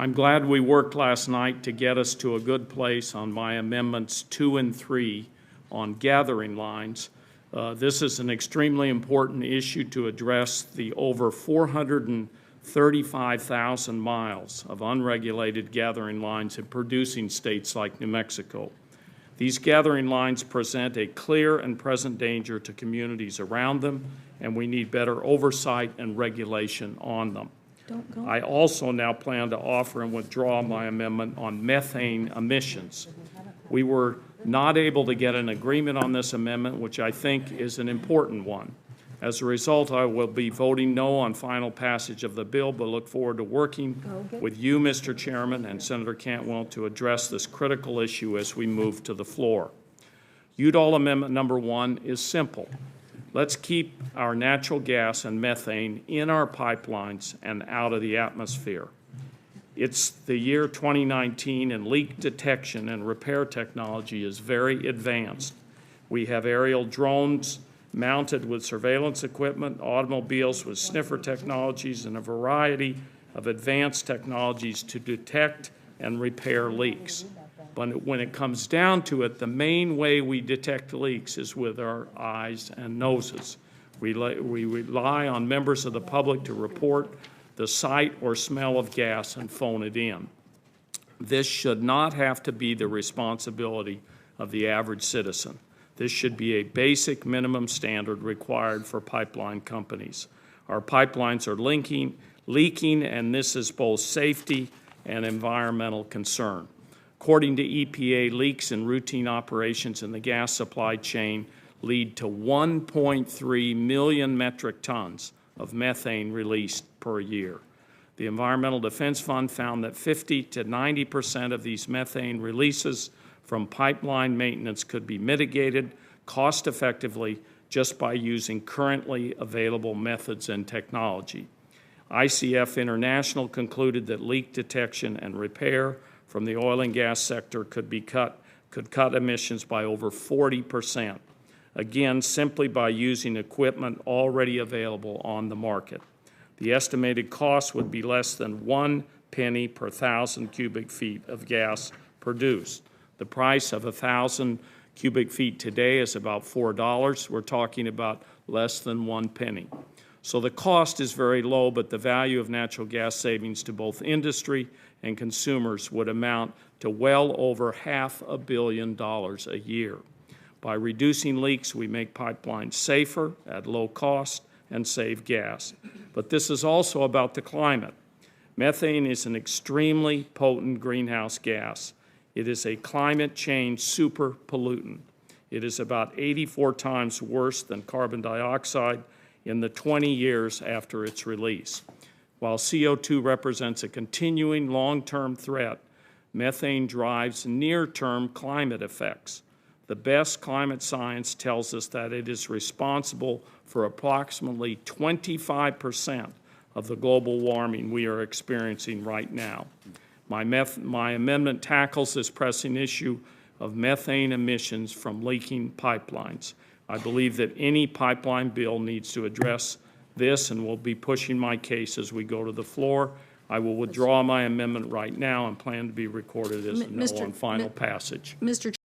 I'm glad we worked last night to get us to a good place on my amendments 2 and 3 on gathering lines. This is an extremely important issue to address the over 435,000 miles of unregulated gathering lines in producing states like New Mexico. These gathering lines present a clear and present danger to communities around them, and we need better oversight and regulation on them. I also now plan to offer and withdraw my amendment on methane emissions. We were not able to get an agreement on this amendment, which I think is an important one. As a result, I will be voting no on final passage of the bill, but look forward to working with you, Mr. Chairman, and Senator Cantwell to address this critical issue as we move to the floor. Udall Amendment number 1 is simple. Let's keep our natural gas and methane in our pipelines and out of the atmosphere. It's the year 2019, and leak detection and repair technology is very advanced. We have aerial drones mounted with surveillance equipment, automobiles with sniffer technologies, and a variety of advanced technologies to detect and repair leaks. But when it comes down to it, the main way we detect leaks is with our eyes and noses. We rely on members of the public to report the sight or smell of gas and phone it in. This should not have to be the responsibility of the average citizen. This should be a basic minimum standard required for pipeline companies. Our pipelines are leaking, and this is both safety and environmental concern. According to EPA, leaks in routine operations in the gas supply chain lead to 1.3 million metric tons of methane released per year. The Environmental Defense Fund found that 50 to 90% of these methane releases from pipeline maintenance could be mitigated cost-effectively just by using currently available methods and technology. ICF International concluded that leak detection and repair from the oil and gas sector could cut emissions by over 40%, again, simply by using equipment already available on the market. The estimated cost would be less than 1 penny per 1,000 cubic feet of gas produced. The price of 1,000 cubic feet today is about $4. We're talking about less than 1 penny. So the cost is very low, but the value of natural gas savings to both industry and consumers would amount to well over $500 million a year. By reducing leaks, we make pipelines safer at low cost and save gas. But this is also about the climate. Methane is an extremely potent greenhouse gas. It is a climate change super pollutant. It is about 84 times worse than carbon dioxide in the 20 years after its release. While CO2 represents a continuing long-term threat, methane drives near-term climate effects. The best climate science tells us that it is responsible for approximately 25% of the global warming we are experiencing right now. My amendment tackles this pressing issue of methane emissions from leaking pipelines. I believe that any pipeline bill needs to address this, and will be pushing my case as we go to the floor. I will withdraw my amendment right now and plan to be recorded as a no on final passage. Mr.